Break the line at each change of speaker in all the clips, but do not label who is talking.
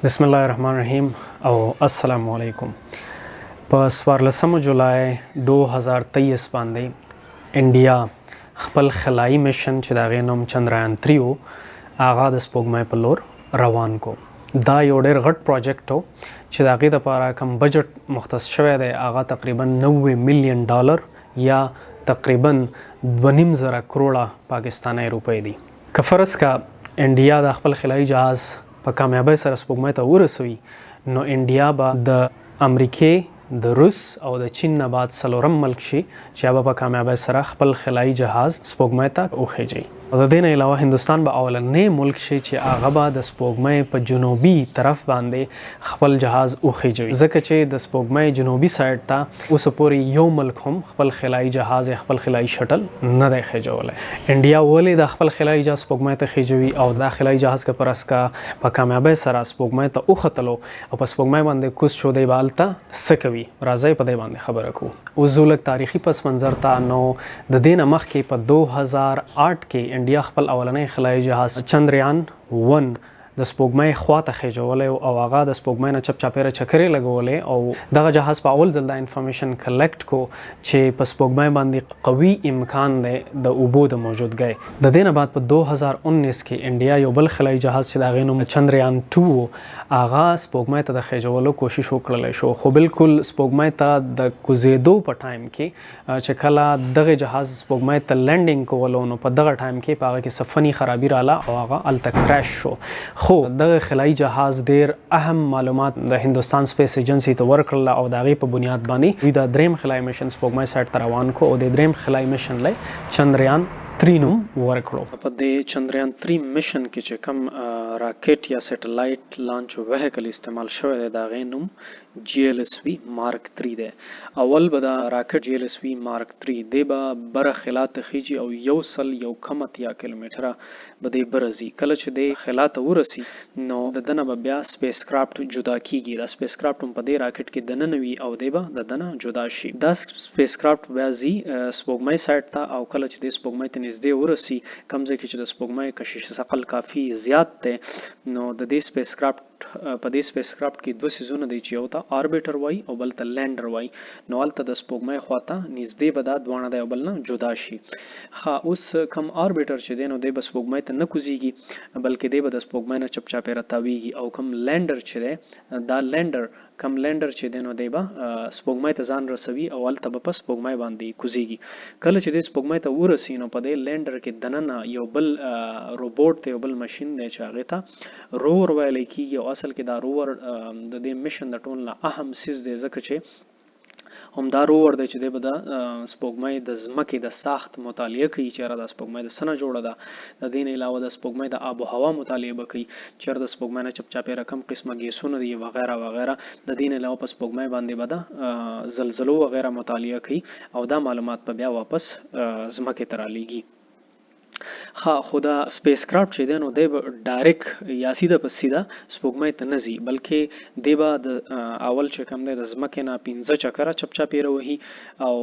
بسم الله الرحمن الرحیم او السلام علیکم. په 14 جولای 2023 باندې انډیا خپل خلایي میشن چې دا غي نوم چندرایان 3 و هغه د سپوږمۍ په لور روان کو. دا یو ډېر غټ پروجیکټ و چې د هغې دپاره کوم بجټ مختص شوی دی هغه تقریبا 90 میلیون ډالر یا تقریبا 2.5 کروڑه پاکستانی روپۍ دي. که فرض کا انډیا د خپل خلایي جهاز په کامیابۍ سره سپوږمۍ ته ورسوي نو انډیا به د امریکې د روس او د چین نه بعد څلورم ملک شي چې هغه په کامیابۍ سره خپل خلایي جهاز سپوږمۍ ته وخیژي. او د دې نه علاوه هندوستان به اولنی ملک شي چې هغه به د سپوږمۍ په جنوبي طرف باندې خپل جهاز وخیژوي، ځکه چې د سپوږمۍ جنوبي سایډ ته اوس پورې یو ملک هم خپل خلایي جهاز یا خپل خلایي شټل نه دی خیژولی. انډیا ولې د خپل خلایي جهاز سپوږمۍ ته خیژوي او دا خلایي جهاز که پر اسکا په کامیابۍ سره سپوږمۍ ته وختلو او په سپوږمۍ باندې کوز شو دی به هلته څه کوي؟ راځئ په دې باندې خبره کوو. اوس ځو لږ تاریخي پس منظر ته. نو د دې نه مخکې په 2008 کې انډیا خپل اولنی خلایي جهاز چندریان 1 د سپوږمۍ خواته خیژولی او هغه د سپوږمۍ نه چپ چاپیره چکرې لګولې او دغه جهاز په اول ځل دا انفارمیشن کلیکټ کو چې په سپوږمۍ باندې قوي امکان دی د اوبو د موجودګۍ. د دې نه بعد په 2019 کې انډیا یو بل خلایي جهاز چې د هغې نوم چندریان 2 هغه سپوږمۍ ته د خیژولو کوشش وکړلی شو، خو بالکل سپوږمۍ ته د کوزېدو په ټایم کې چې کله دغه جهاز سپوږمۍ ته لینډینګ کولو نو په دغه ټایم کې په هغه کې څه فني خرابي راله او هغه هلته کریش شو. خو دغه خلایي جهاز ډیر اهم معلومات د هندوستان سپیس ایجنسی ته ورکړل او د هغې په بنیاد باندې دوی د دریم خلایي میشن سپوږمۍ سایډ ته روان کو او د دریم خلایي میشن لی چندریان 3 نوم ورکړو. په دې چندریان 3 میشن کې چې کوم راکټ یا سیټلایټ لانچ وهیکل استعمال شوی دی د هغې نوم GLSV مارک 3 دی. اول به دا راکټ GLSV مارک 3 دی به بره خلا ته خیجي او 101 کیلومتره به دی بره ځي. کله چې دی خلا ته ورسي نو د دنه به بیا سپیس کرافټ جدا کیږي. دا سپیس کرافټ هم په دې راکټ کې دننه وي او دی به د دنه جدا شي. دا سپیس کرافټ بیا ځي سپوږمۍ سایډ ته او کله چې دی سپوږمۍ ته نږدې ورسي کوم ځای کې چې د سپوږمۍ کشش ثقل کافي زیات دی نو د دې سپیس کرافټ په دې سپیس کرافټ کې دوه څیزونه دی چې یو ته آربیټر وایي او بل ته لینډر وایي. نو هلته د سپوږمۍ خواته نږدې به دا دواړه د یو بل نه جدا شي. اوس کم آربیټر چې دی نو دی به سپوږمۍ ته نه کوزیږي بلکې دی به د سپوږمۍ نه چپ چاپیره تاویږي او کم لینډر چې دی دا لینډر چې دی نو دی به سپوږمۍ ته ځان رسوي او هلته به په سپوږمۍ باندې کوزیږي. کله چې دی سپوږمۍ ته ورسي نو په دې لینډر کې دننه یو بل روبوټ دی، یو بل ماشین دی چې هغې ته روور ویلی کیږي او اصل کې دا روور د دې میشن د ټول نه اهم څیز دی ځکه چې همدا روور دی چې دی به د سپوږمۍ د ځمکې د ساخت مطالعه کوي، چېرې د سپوږمۍ د څه نه جوړه ده. د دې نه علاوه د سپوږمۍ د آب و هوا مطالعه به کوي، چېرې د سپوږمۍ نه چپ چاپیره کم قسمه ګیسونه دي وغیره وغیره. د دې نه علاوه په سپوږمۍ باندې به د زلزلو وغیره مطالعه کوي او دا معلومات به بیا واپس ځمکې ته رالیږي. خو دا سپیس کرافټ چې دی نو دی به ډایرکټ یا سیده په سیده سپوږمۍ ته نه ځي بلکې دی به د اول چې کوم دی د ځمکې نه 15 چکره چپ چاپیره وهي او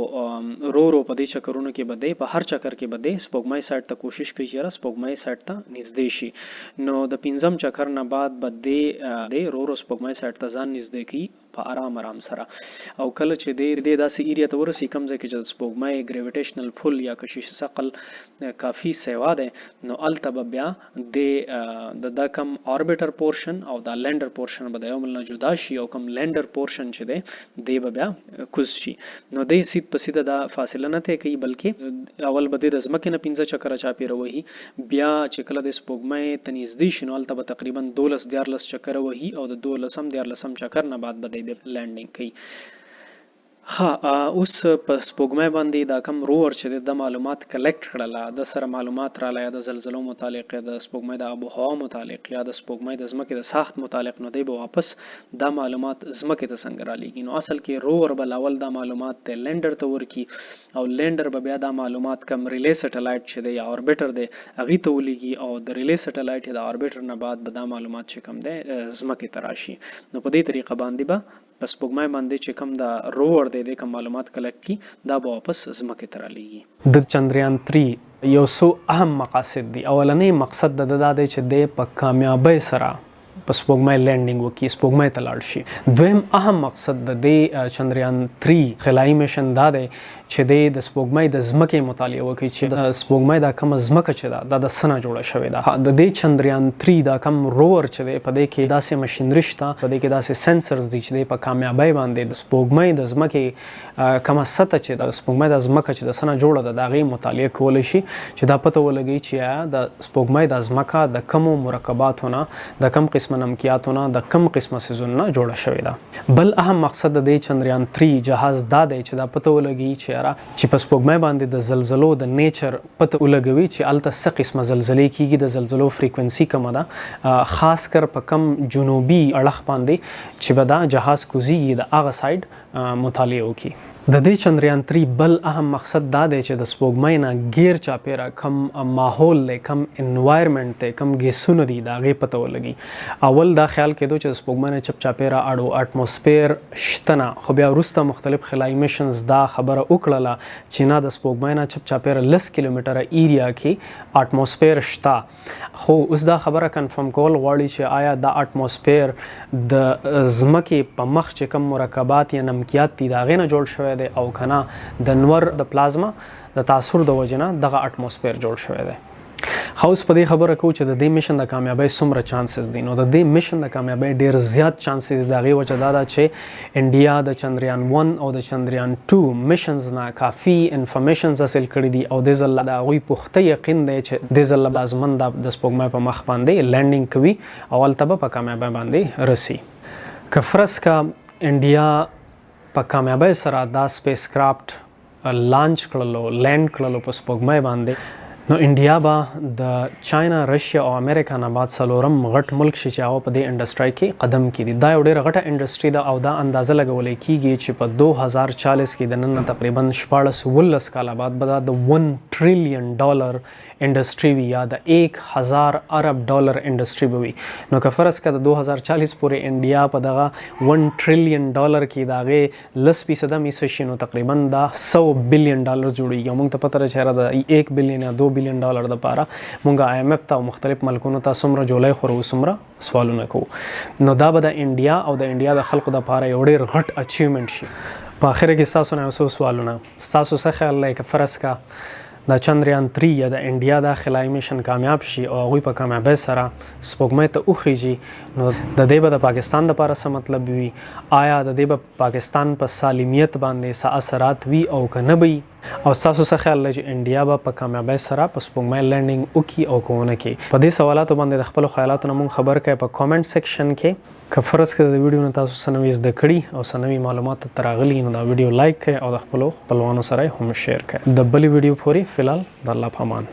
رو په دې چکرونو کې به دی په هر چکر کې به دی سپوږمۍ سایډ ته کوشش کوي چې سپوږمۍ سایډ ته نږدې شي. نو د 15م چکر نه بعد به دی رو سپوږمۍ سایډ ته ځان نږدې کوي په آرام سره او کله چې دی داسې ایریا ته ورسي کوم ځای کې چې د سپوږمۍ ګریویټیشنل پول یا کشش ثقل کافي سیوا دی نو هلته به بیا د کم آربیټر پورشن او دا لینډر پورشن به د یو بل نه جدا شي او کم لینډر پورشن چې دی به بیا کوز شي. نو دی سید په سیده دا فاصله نه طی کوي بلکې اول به دی د ځمکې نه 15 چکره چاپیره وهي، بیا چې کله د سپوږمۍ ته نږدې شي نو هلته به تقریبا 12-14 چکره وهي او د 12-14 چکر نه بعد به دی لینډینګ کوي. اوس په سپوږمۍ باندې دا کم روور چې د معلومات کلیکټ کړله د سره معلومات راله یا د زلزلو متعلق یا د سپوږمۍ د آب و هوا متعلق یا د سپوږمۍ د ځمکې د ساخت متعلق نو دی به واپس دا معلومات ځمکې ته څنګه رالیږي. نو اصل کې روور به لاول دا معلومات د لینډر ته ورکي او لینډر به بیا دا معلومات کم ریلی سټلایټ چې دی یا آربیټر دی هغې ته ولیږي او د ریلی سټلایټ یا د آربیټر نه بعد به دا معلومات چې کم دی ځمکې ته راشي. نو په دې طریقه باندې به په سپوږمۍ باندې چې کوم دا روور دی د کوم معلومات کلیکټ کی دا به واپس ځمکې ته رالیږي. د چندریان 3 یو څو اهم مقاصد دي. اولنی مقصد د دا دی چې دی په کامیابۍ سره په سپوږمۍ لینډینګ وکړي، سپوږمۍ ته لاړ شي. دویم اهم مقصد د دې چندریان 3 خلایي میشن دا دی چې د سپوږمۍ د ځمکې مطالعه وکړي چې د سپوږمۍ دا کومه ځمکه چې ده د څه نه جوړه شوې ده. د دې چندریان 3 دا کوم روور چې دی په دې کې داسې مشینري شته، په دې کې داسې سنسرز دي چې دی په کامیابۍ باندې د سپوږمۍ د ځمکې کومه سطح چې د سپوږمۍ د ځمکه چې د څه نه جوړه ده د هغې مطالعه کولی شي چې دا پته ولګي چې آیا د سپوږمۍ د ځمکه د کومو مرکباتو نه، د کوم قسمه نمکیاتو نه، د کوم قسمه څیزونو نه جوړه شوې ده. بل اهم مقصد د دې چندریان 3 جهاز دا دی چې دا پته ولګي چې په سپوږمۍ باندې د زلزلو د نیچر پته ولګوي چې هلته څه قسمه زلزلې کیږي، د زلزلو فریکونسي کومه ده، خاص کر په کم جنوبي اړخ باندې چې به دا جهاز کوزیږي د هغه سایډ مطالعه وکړي. د دې چندریان 3 بل اهم مقصد دا دی چې د سپوږمۍ نه غیر چاپیره کم ماحول دی، کم انوایرمنټ دی، کم ګیسونه دي، د هغې پته ولګي. اول دا خیال کېدو چې د سپوږمۍ نه چپ چاپیره اړو اټموسفیر شته نه، خو بیا وروسته مختلف خلایي میشنز دا خبره وکړله چې نه، د سپوږمۍ نه چپ چاپیره 10 کیلومتره ایریا کې اټموسفیر شته. خو اوس دا خبره کنفرم کول غواړي چې آیا دا اټموسفیر د ځمکې په مخ چې کوم مرکبات یا نمکیات دي د هغې نه جوړ شوی دی او کنه د نور د پلازما د تاثر د وجه نه دغه اټموسفیر جوړ شوی دی. خو اوس په دې خبره کوو چې د دې میشن د کامیابۍ څومره چانسز دي. نو د دې میشن د کامیابۍ ډیر زیات چانسز د هغې وجه دا ده چې انډیا د چندریان 1 او د چندریان 2 میشنز نه کافي انفارمیشنز حاصل کړي دي او دې ځل د هغوی پخته یقین دی چې دې ځل لازمن د سپوږمۍ په مخ باندې لینډینګ کوي او هلته به په کامیابۍ باندې رسي. که فرض کا انډیا په کامیابۍ سره دا سپیس کرافټ لانچ کړلو، لینډ کړلو په سپوږمۍ باندې، نو انډیا به د چاینا، رشیا او امریکا نه بعد څلورم غټ ملک شي چې هغه په دې انډسټرۍ کې قدم کېږي. دا یو ډېره غټه انډسټري ده او دا اندازه لګولی کېږي چې په 2040 کې د نن نه تقریبا 14-15 کاله بعد به دا د $1 ټریلیون انډسټري وي یا د 1000 ارب ډالر انډسټري به وي. نو که فرض که د 2040 پورې انډیا په دغه $1 ټریلیون کې د هغې 10% حصه شي، نو تقریبا دا $100 بلیون جوړېږي. او موږ ته پته ده چې هره د 1 بلیون یا $2 بلیون دپاره موږ IMF ته او مختلف ملکونو ته څومره جولۍ خورو، څومره سوالونه کوو. نو دا به د انډیا او د انډیا د خلکو دپاره یو ډېر غټ اچیومنټ شي. په آخره کې ستاسو نه یو څو سوالونه. ستاسو څه خیال دی که فرض که د چندریان 3 یا د انډیا دا خلایي میشن کامیاب شي او هغوی په کامیابۍ سره سپوږمۍ ته وخیږي، نو د دې به د پاکستان دپاره څه مطلب وي؟ آیا د دې به پاکستان په سالمیت باندې څه اثرات وي او که نه وي؟ او ستاسو څه خیال دی چې انډیا به په کامیابۍ سره په سپوږمۍ لینډینګ وکړي او که ونه کړي؟ په دې سوالاتو باندې د خپلو خیالاتو نه مونږ خبر کړئ په کامنټ سیکشن کې. که فرض کړه د ویډیو نه تاسو څه نوي زده کړي او څه نوي معلومات ته راغلي، نو دا ویډیو لایک کړئ او د خپلو خپلوانو سره هم شیر کړئ. د بلې ویډیو پورې فی الحال د الله په امان.